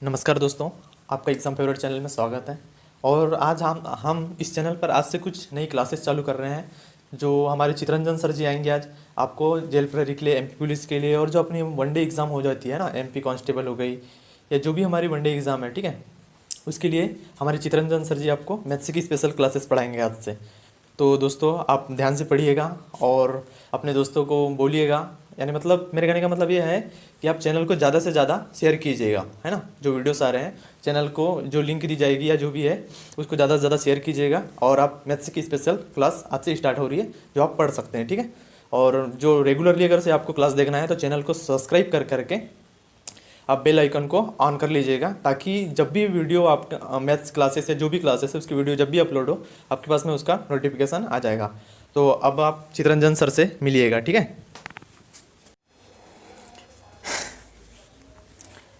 नमस्कार दोस्तों, आपका एग्ज़ाम फेवरेट चैनल में स्वागत है। और आज हम इस चैनल पर आज से कुछ नई क्लासेस चालू कर रहे हैं। जो हमारे चितरंजन सर जी आएंगे आज आपको जेल प्रहरी के लिए, एमपी पुलिस के लिए, और जो अपनी वनडे एग्ज़ाम हो जाती है ना, एमपी कांस्टेबल हो गई या जो भी हमारी वनडे एग्ज़ाम है, ठीक है, उसके लिए हमारे चितरंजन सर जी आपको मैथ्स की स्पेशल क्लासेस पढ़ाएंगे आज से। तो दोस्तों आप ध्यान से पढ़िएगा और अपने दोस्तों को बोलिएगा। यानी मतलब मेरे कहने का मतलब ये है कि आप चैनल को ज़्यादा से ज़्यादा शेयर कीजिएगा, है ना। जो वीडियोस आ रहे हैं चैनल को जो लिंक दी जाएगी या जो भी है उसको ज़्यादा से ज़्यादा शेयर कीजिएगा। और आप मैथ्स की स्पेशल क्लास आज से स्टार्ट हो रही है जो आप पढ़ सकते हैं, ठीक है। और जो रेगुलरली अगर से आपको क्लास देखना है तो चैनल को सब्सक्राइब कर करके आप बेल आइकन को ऑन कर लीजिएगा, ताकि जब भी वीडियो आप मैथ्स क्लासेस या जो भी क्लासेस है उसकी वीडियो जब भी अपलोड हो आपके पास में उसका नोटिफिकेशन आ जाएगा। तो अब आप चितरंजन सर से मिलिएगा, ठीक है।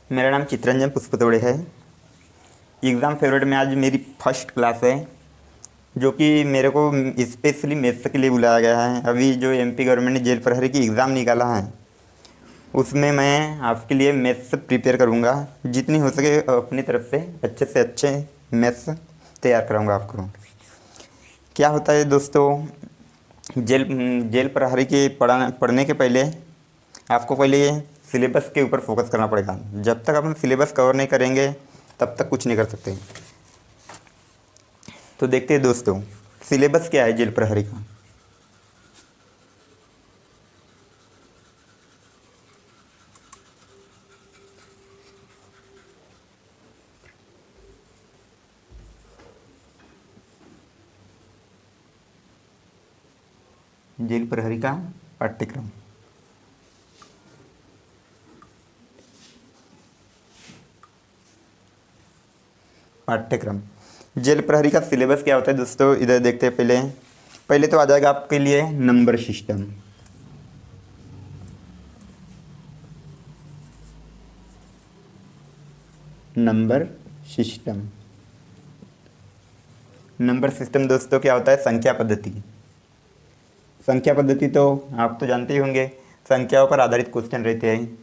मेरा नाम चितरंजन पुष्पतोड़े है। एग्ज़ाम फेवरेट में आज मेरी फर्स्ट क्लास है, जो कि मेरे को स्पेशली मैथ्स के लिए बुलाया गया है। अभी जो एमपी गवर्नमेंट ने जेल प्रहरी की एग्ज़ाम निकाला है उसमें मैं आपके लिए मैथ्स प्रिपेयर करूँगा। जितनी हो सके अपनी तरफ से अच्छे मैथ्स तैयार कराऊँगा आपको। क्या होता है दोस्तों, जेल जेल प्रहरी के पढ़ने के पहले आपको पहले सिलेबस के ऊपर फोकस करना पड़ेगा। जब तक अपन सिलेबस कवर नहीं करेंगे तब तक कुछ नहीं कर सकते। तो देखते हैं दोस्तों, सिलेबस क्या है जेल प्रहरी का। जेल प्रहरी का पाठ्यक्रम। जेल प्रहरी का सिलेबस क्या होता है दोस्तों, इधर देखते हैं। पहले तो आ जाएगा आपके लिए नंबर सिस्टम। नंबर सिस्टम दोस्तों क्या होता है, संख्या पद्धति तो आप तो जानते ही होंगे। संख्याओं पर आधारित क्वेश्चन रहते हैं।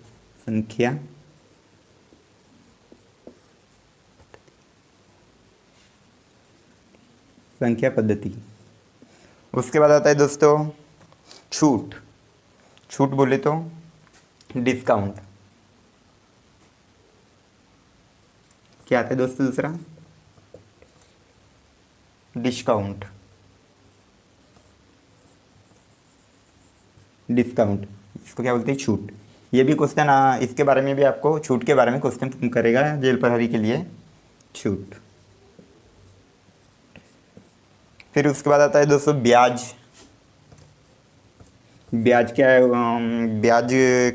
संख्या पद्धति। उसके बाद आता है दोस्तों छूट बोले तो डिस्काउंट। क्या आता है दोस्तों दूसरा, डिस्काउंट। इसको क्या बोलते हैं, छूट। ये भी क्वेश्चन इसके बारे में भी आपको छूट के बारे में क्वेश्चन करेगा जेल प्रहरी के लिए, छूट। फिर उसके बाद आता है दोस्तों ब्याज क्या है, ब्याज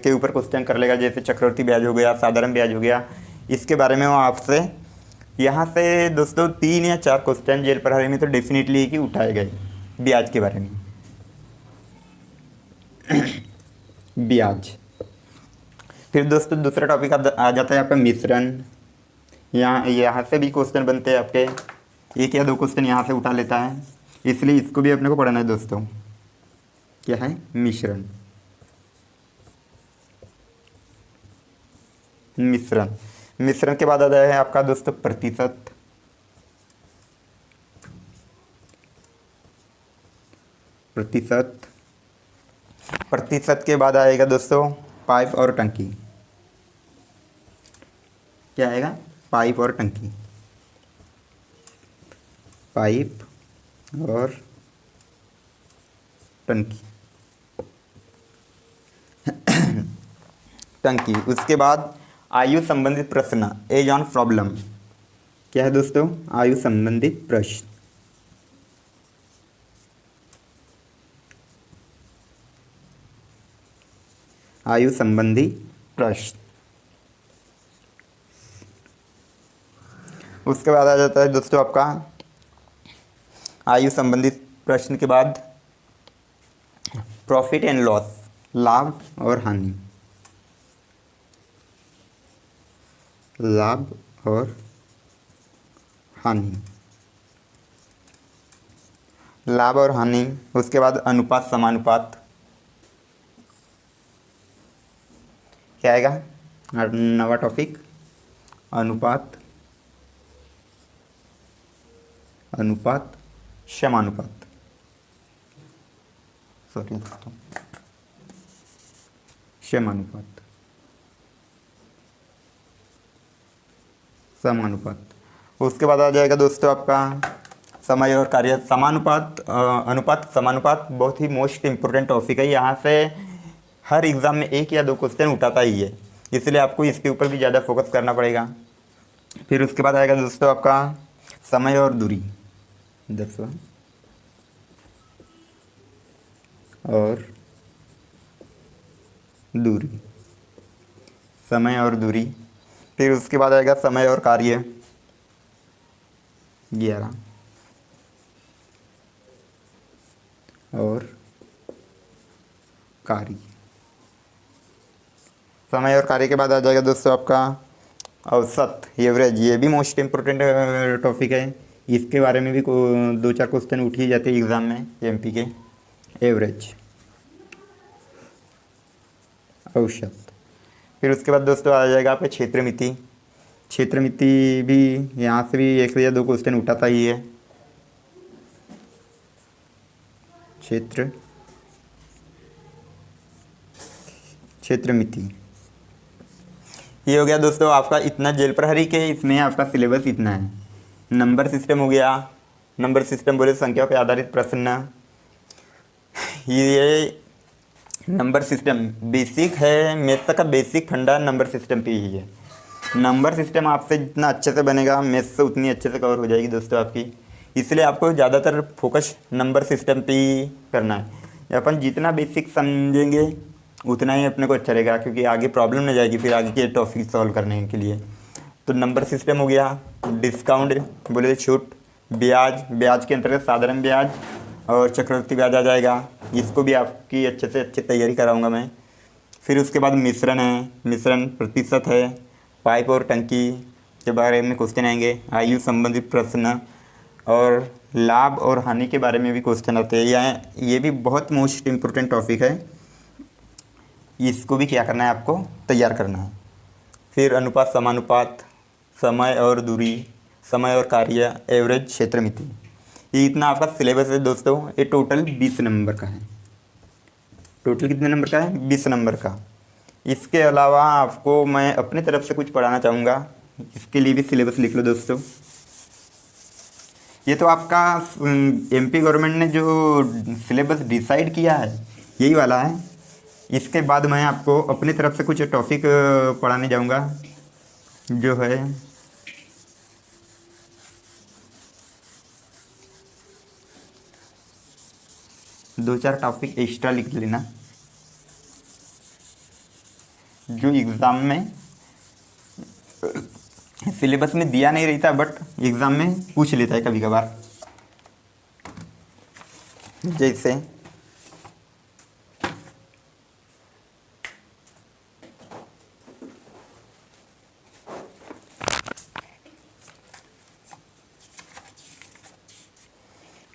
के ऊपर क्वेश्चन कर लेगा। जैसे चक्रवृद्धि ब्याज हो गया, साधारण ब्याज हो गया, इसके बारे में वो आपसे यहाँ से दोस्तों 3 या 4 क्वेश्चन जेल प्रहरी में तो डेफिनेटली कि उठाए गए ब्याज के बारे में। ब्याज। फिर दोस्तों दूसरा टॉपिक आ जाता है आपका मिश्रण। यहाँ से भी क्वेश्चन बनते हैं आपके, 1 या 2 क्वेश्चन यहाँ से उठा लेता है, इसलिए इसको भी अपने को पढ़ना है दोस्तों। क्या है, मिश्रण। मिश्रण के बाद आता है आपका दोस्तों प्रतिशत। प्रतिशत के बाद आएगा दोस्तों पाइप और टंकी। क्या आएगा, पाइप और टंकी। टंकी। उसके बाद आयु संबंधित प्रश्न, एज ऑन प्रॉब्लम। क्या है दोस्तों, आयु संबंधित प्रश्न। उसके बाद आ जाता है दोस्तों आपका आयु संबंधित प्रश्न के बाद प्रॉफिट एंड लॉस, लाभ और हानि। लाभ और हानि। उसके बाद अनुपात समानुपात। क्या आएगा, नवा टॉपिक अनुपात, अनुपात, समानुपात, सॉरी दोस्तों, समानुपात, समानुपात। उसके बाद आ जाएगा दोस्तों आपका समय और कार्य। समानुपात, अनुपात, समानुपात बहुत ही मोस्ट इम्पोर्टेंट टॉपिक है। यहाँ से हर एग्ज़ाम में एक या दो क्वेश्चन उठाता ही है, इसलिए आपको इसके ऊपर भी ज़्यादा फोकस करना पड़ेगा। फिर उसके बाद आएगा दोस्तों आपका समय और दूरी, दसवां, और दूरी, समय और दूरी। फिर उसके बाद आएगा समय और कार्य, 11, और कार्य। समय और कार्य के बाद आ जाएगा दोस्तों आपका औसत, एवरेज। ये भी मोस्ट इम्पोर्टेंट टॉपिक है, इसके बारे में भी दो चार क्वेश्चन उठ ही जाते हैं एग्ज़ाम में एमपी के। एवरेज, औसत। फिर उसके बाद दोस्तों आ जाएगा आपका क्षेत्र मिति। क्षेत्र मिति भी यहाँ से भी एक या दो क्वेश्चन उठाता ही है। क्षेत्र, क्षेत्र मिति। ये हो गया दोस्तों आपका इतना जेल प्रहरी के, इसमें आपका सिलेबस इतना है। नंबर सिस्टम हो गया, नंबर सिस्टम बोले संख्या पे आधारित प्रश्न। ये नंबर सिस्टम बेसिक है, मैथ्स का बेसिक फंडा नंबर सिस्टम पे ही है। नंबर सिस्टम आपसे जितना अच्छे से बनेगा, मैथ्स से उतनी अच्छे से कवर हो जाएगी दोस्तों आपकी। इसलिए आपको ज़्यादातर फोकस नंबर सिस्टम पे ही करना है। अपन जितना बेसिक समझेंगे उतना ही अपने को अच्छा रहेगा, क्योंकि आगे प्रॉब्लम नहीं जाएगी फिर आगे के टॉपिक सॉल्व करने के लिए। तो नंबर सिस्टम हो गया, डिस्काउंट बोले तो छूट, ब्याज, ब्याज के अंतर्गत साधारण ब्याज और चक्रवृद्धि ब्याज आ जाएगा। इसको भी आपकी अच्छे से अच्छी तैयारी कराऊंगा मैं। फिर उसके बाद मिश्रण है, मिश्रण प्रतिशत है, पाइप और टंकी के बारे में क्वेश्चन आएंगे, आयु संबंधित प्रश्न, और लाभ और हानि के बारे में भी क्वेश्चन आते हैं। ये भी बहुत मोस्ट इम्पोर्टेंट टॉपिक है, इसको भी क्या करना है आपको तैयार करना है। फिर अनुपात, समानुपात, समय और दूरी, समय और कार्य, एवरेज, क्षेत्र मिति। ये इतना आपका सिलेबस है दोस्तों। ये टोटल 20 नंबर का है। टोटल कितने नंबर का है? 20 नंबर का। इसके अलावा आपको मैं अपने तरफ से कुछ पढ़ाना चाहूँगा, इसके लिए भी सिलेबस लिख लो दोस्तों। ये तो आपका एमपी गवर्नमेंट ने जो सिलेबस डिसाइड किया है यही वाला है। इसके बाद मैं आपको अपने तरफ से कुछ टॉपिक पढ़ाने जाऊँगा, जो है दो चार टॉपिक एक्स्ट्रा लिख लेना, जो एग्ज़ाम में सिलेबस में दिया नहीं रहता बट एग्ज़ाम में पूछ लेता है कभी कभार। जैसे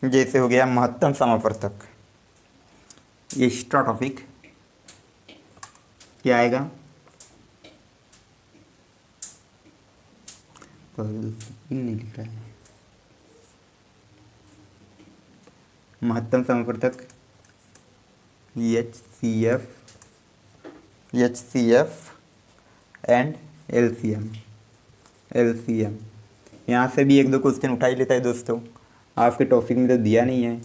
जैसे हो गया महत्तम समावर्तक, एक्स्ट्रा टॉपिक क्या आएगा? नहीं लिख रहा है। महत्तम समावर्तक HCF, एंड LCM। यहाँ से भी एक दो क्वेश्चन उठा ही लेता है दोस्तों। आपके टॉपिक में तो दिया नहीं है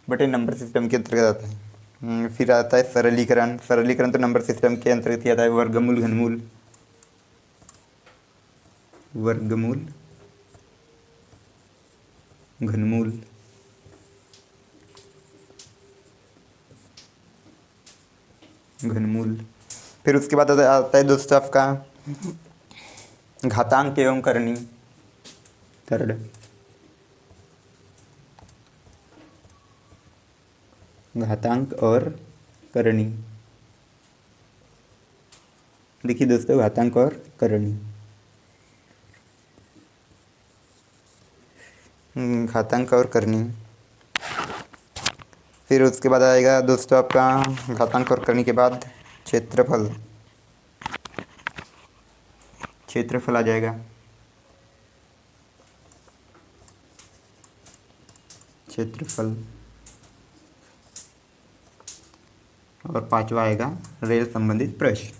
बट ये नंबर सिस्टम के अंतर्गत आता है। फिर आता है सरलीकरण। सरलीकरण तो नंबर सिस्टम के अंतर्गत ही आता है। वर्गमूल, घनमूल, वर्गमूल, घनमूल, घनमूल। फिर उसके बाद आता है दोस्तों आपका घातांक एवं करनी, थर्ड। घातांक और करनी। देखिए दोस्तों, घातांक और करनी, घातांक और करनी। फिर उसके बाद आएगा दोस्तों आपका घातांक और करनी के बाद क्षेत्रफल, क्षेत्रफल आ जाएगा, क्षेत्रफल, और पांचवा आएगा रेल संबंधित प्रश्न।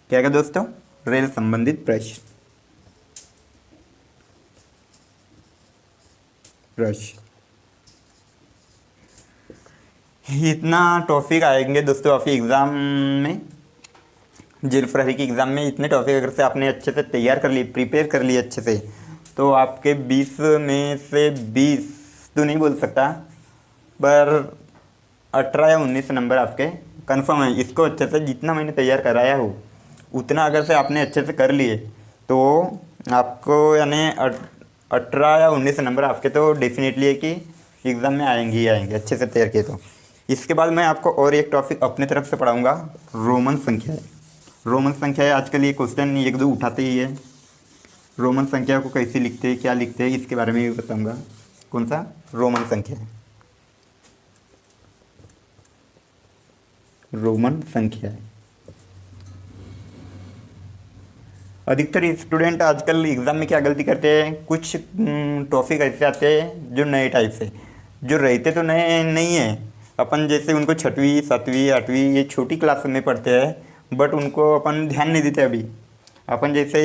क्या आएगा दोस्तों? रेल संबंधित प्रश्न। इतना टॉपिक आएंगे दोस्तों आपके एग्ज़ाम में, जेल प्रहरी की एग्ज़ाम में। इतने टॉपिक अगर से आपने अच्छे से तैयार कर लिए, प्रिपेयर कर लिए अच्छे से, तो आपके 20 में से 20 तो नहीं बोल सकता, पर 18 या 19 नंबर आपके कंफर्म है। इसको अच्छे से जितना मैंने तैयार कराया हो उतना अगर से आपने अच्छे से कर लिए तो आपको यानी 18 या 19 नंबर आपके तो डेफिनेटली है कि एग्ज़ाम में आएंगे ही आएंगे, अच्छे से तैयार किए तो। इसके बाद मैं आपको और एक टॉपिक अपने तरफ से पढ़ाऊँगा, रोमन संख्या है। रोमन संख्या है, आजकल ये क्वेश्चन एक दो उठाते ही है। रोमन संख्या को कैसे लिखते हैं, क्या लिखते हैं, इसके बारे में भी बताऊँगा। कौन सा? रोमन संख्या है, रोमन संख्या है। अधिकतर स्टूडेंट आजकल एग्ज़ाम में क्या गलती करते हैं, कुछ टॉपिक ऐसे आते हैं जो नए टाइप से, जो रहते तो नए नहीं हैं। अपन जैसे उनको 6वीं 7वीं 8वीं ये छोटी क्लास में पढ़ते हैं, बट उनको अपन ध्यान नहीं देते। अभी अपन जैसे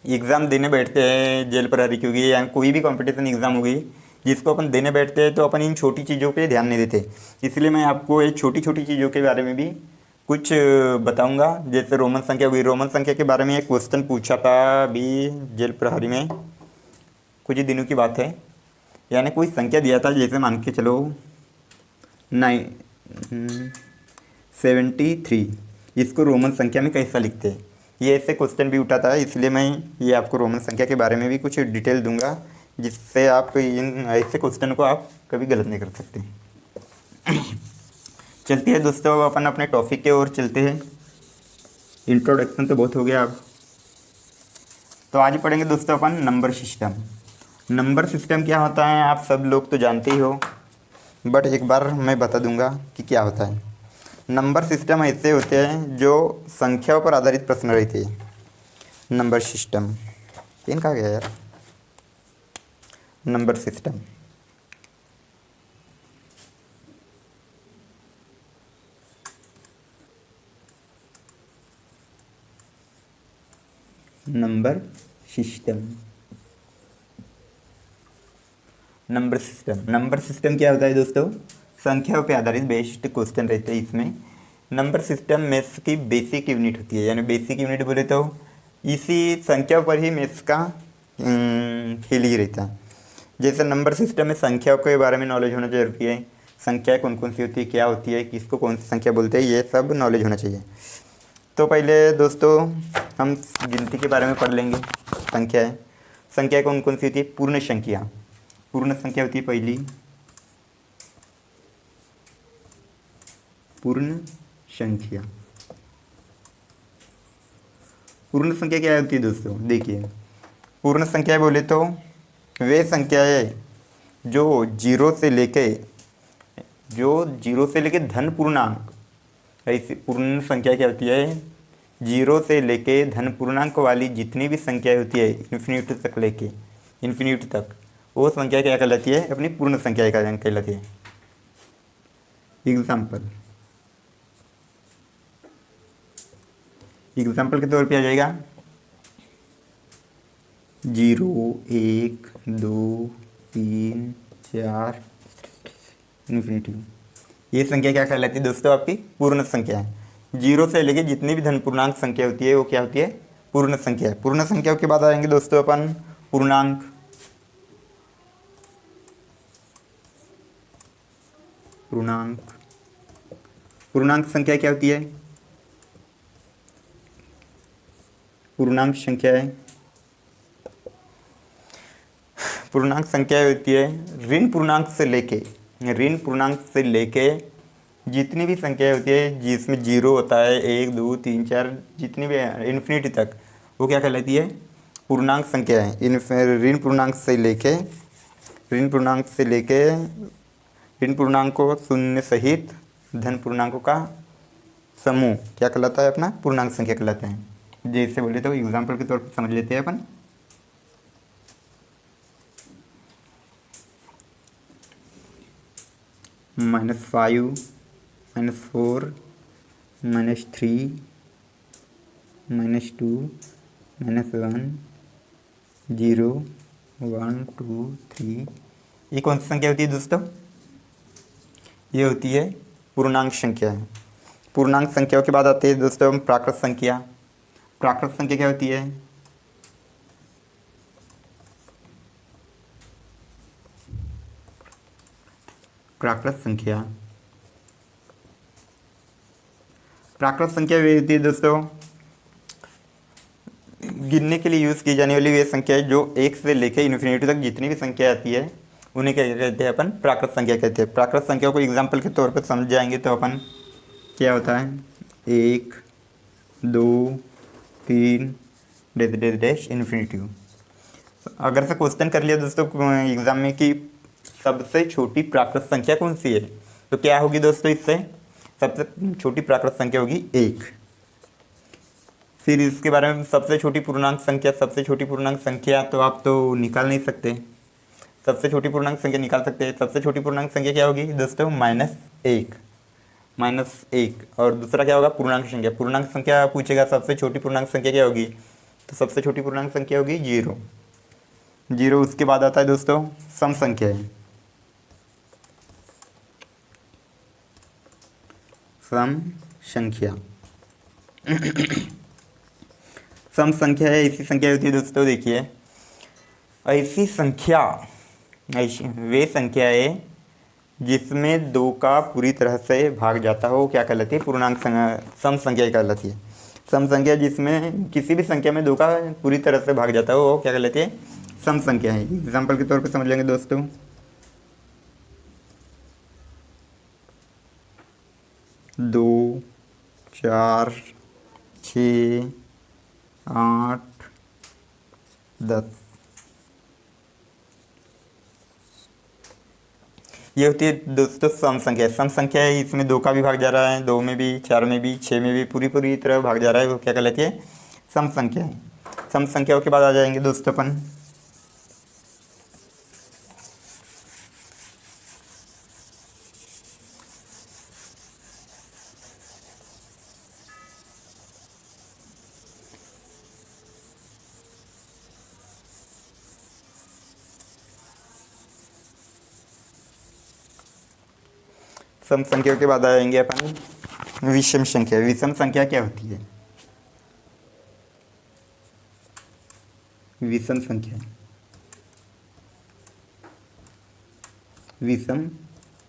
एग्ज़ाम देने बैठते हैं, जेल प्रहरी की होगी या कोई भी कंपटीशन एग्ज़ाम होगी जिसको अपन देने बैठते हैं, तो अपन इन छोटी चीज़ों पे ध्यान नहीं देते। इसलिए मैं आपको ये छोटी छोटी चीज़ों के बारे में भी कुछ बताऊंगा। जैसे रोमन संख्या हुई, रोमन संख्या के बारे में एक क्वेश्चन पूछा था अभी जेल प्रहरी में, कुछ ही दिनों की बात है। यानी कोई संख्या दिया था, जैसे मान के चलो 73, इसको रोमन संख्या में कैसा लिखते हैं, ये ऐसे क्वेश्चन भी उठा था। इसलिए मैं ये आपको रोमन संख्या के बारे में भी कुछ डिटेल दूंगा, जिससे आप इन ऐसे क्वेश्चन को आप कभी गलत नहीं कर सकते। चलते हैं दोस्तों, अब अपन अपने टॉपिक के ओर चलते हैं। इंट्रोडक्शन तो बहुत हो गया अब, तो आज पढ़ेंगे दोस्तों अपन नंबर सिस्टम। नंबर सिस्टम क्या होता है आप सब लोग तो जानते ही हो, बट एक बार मैं बता दूंगा कि क्या होता है। नंबर सिस्टम ऐसे होते हैं जो संख्याओं पर आधारित प्रश्न रहते हैं। नंबर सिस्टम, पेन कहाँ गया यार? Number system number system number system number system क्या होता है दोस्तों? संख्याओं पे आधारित बेस्ड क्वेश्चन रहते हैं इसमें। नंबर सिस्टम मैथ्स की बेसिक यूनिट होती है, यानी बेसिक यूनिट बोले तो इसी संख्याओं पर ही मैथ्स का खेल ही रहता है। जैसे नंबर सिस्टम में संख्याओं के बारे में नॉलेज होना जरूरी है, संख्या कौन कौन सी होती है, क्या होती है, किसको कौन सी संख्या बोलते हैं, ये सब नॉलेज होना चाहिए। तो पहले दोस्तों हम गिनती के बारे में पढ़ लेंगे। संख्या कौन कौन सी होती है? पूर्ण संख्या, पूर्ण संख्या होती है पहली, पूर्ण संख्या। पूर्ण संख्या क्या होती है दोस्तों? देखिए, पूर्ण संख्या बोले तो वे संख्याएं जो जीरो से लेके धन पूर्णांक, ऐसी पूर्ण संख्या क्या होती है? जीरो से लेके धन पूर्णांक वाली जितनी भी संख्याएं होती है इन्फिनिटी तक लेके, इन्फिनिटी तक, वो संख्या क्या कहलाती है? अपनी पूर्ण संख्या कहलाती है। एग्जाम्पल के तौर पे आ जाएगा 0 1 2 3 4 इन्फिनिटी। ये संख्या क्या कहलाती है दोस्तों? आपकी पूर्ण संख्या है। जीरो से लेके जितनी भी धन पूर्णांक संख्या होती है वो क्या होती है? पूर्ण संख्या है। पूर्ण संख्याओं के बाद आएंगे दोस्तों अपन पूर्णांक। पूर्णांक संख्या क्या होती है? पूर्णांक संख्या है, पूर्णांक संख्या होती है ऋण पूर्णांक से लेके जितनी भी संख्या होती है जिसमें जीरो होता है, 1 2 3 4 जितनी भी इन्फिनिटी तक, वो क्या कहलाती है? पूर्णांक संख्या है। ऋण पूर्णांक को शून्य सहित धन पूर्णांकों का समूह क्या कहलाता है अपना? पूर्णांक संख्या कहलाता है। जैसे बोले तो एग्जाम्पल के तौर पर समझ लेते हैं अपन। -5, -4, -3, -2, -1, 0, 1, 2, 3। ये कौन सी संख्या होती है दोस्तों? ये होती है पूर्णांक संख्या है। पूर्णांक संख्याओं के बाद आते हैं दोस्तों हम प्राकृत संख्या। प्राकृत संख्या क्या होती है? प्राकृत संख्या, प्राकृत संख्या वे होती है दोस्तों गिनने के लिए यूज़ की जाने वाली वे संख्या है जो एक से लेकर इन्फिनिटी तक जितनी भी संख्या आती है उन्हें क्या कहते हैं अपन? प्राकृत संख्या कहते हैं। प्राकृत संख्या को एग्जाम्पल के तौर पर समझ जाएंगे तो अपन क्या होता है? 1, 2, 3 डैश डैश डैश इन्फिनिटी। अगर से क्वेश्चन कर लिया दोस्तों एग्जाम में कि सबसे छोटी प्राकृत संख्या कौन सी है, तो क्या होगी दोस्तों? इससे सबसे छोटी प्राकृत संख्या होगी 1। फिर इसके बारे में सबसे छोटी पूर्णांक संख्या, सबसे छोटी पूर्णांक संख्या तो आप तो निकाल नहीं सकते। सबसे छोटी पूर्णांक संख्या निकाल सकते हैं। सबसे छोटी पूर्णांक संख्या क्या होगी दोस्तों? -1, -1। और दूसरा क्या होगा? पूर्णांक संख्या। पूर्णांक संख्या पूछेगा सबसे छोटी पूर्णांक संख्या क्या होगी, तो सबसे छोटी पूर्णांक संख्या होगी 0, 0। उसके बाद आता है दोस्तों सम संख्या है। सम संख्या सम संख्या है, ऐसी संख्या होती है दोस्तों, देखिए ऐसी संख्या, ऐसी वे संख्या है जिसमें 2 का पूरी तरह से भाग जाता हो, क्या कहलाती है? पूर्णांक सम संख्या कहलाती है। सम संख्या जिसमें किसी भी संख्या में 2 का पूरी तरह से भाग जाता हो वो क्या कहलाती है? सम संख्या है। एग्जाम्पल के तौर पर समझ लेंगे दोस्तों। 2, 4, 6, 8, 10। ये होती है दोस्तों सम संख्या। सम संख्या है, इसमें 2 का भी भाग जा रहा है, 2 में भी, 4 में भी, 6 में भी, पूरी तरह भाग जा रहा है, वो क्या कहलाती है? सम संख्या है। सम संख्याओं के बाद आ जाएंगे दोस्तों अपन सम संख्याओं के बाद आएंगे अपन विषम संख्या। विषम संख्या क्या होती है? विषम संख्या, विषम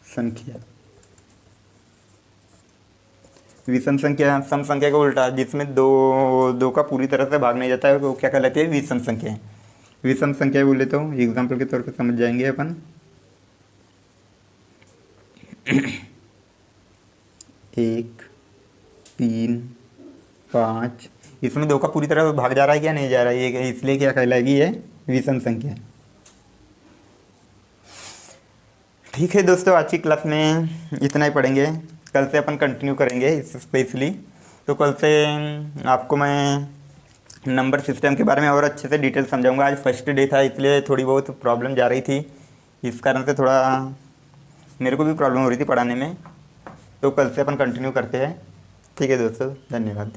संख्या, विषम संख्या सम संख्या का उल्टा, जिसमें दो का पूरी तरह से भाग नहीं जाता है वो क्या कहलाती है? विषम संख्या। विषम संख्या बोले तो एग्जाम्पल के तौर पर समझ जाएंगे अपन। 1, 3, 5, इसमें 2 का पूरी तरह भाग जा रहा है क्या? नहीं जा रहा है, ये इसलिए क्या कहलाएगी? ये विषम संख्या। ठीक है दोस्तों, आज की क्लास में इतना ही पढ़ेंगे। कल से अपन कंटिन्यू करेंगे इस स्पेशली। तो कल से आपको मैं नंबर सिस्टम के बारे में और अच्छे से डिटेल समझाऊंगा। आज फर्स्ट डे था इसलिए थोड़ी बहुत प्रॉब्लम जा रही थी, इस कारण से थोड़ा मेरे को भी प्रॉब्लम हो रही थी पढ़ाने में। तो कल से अपन कंटिन्यू करते हैं। ठीक है दोस्तों, धन्यवाद।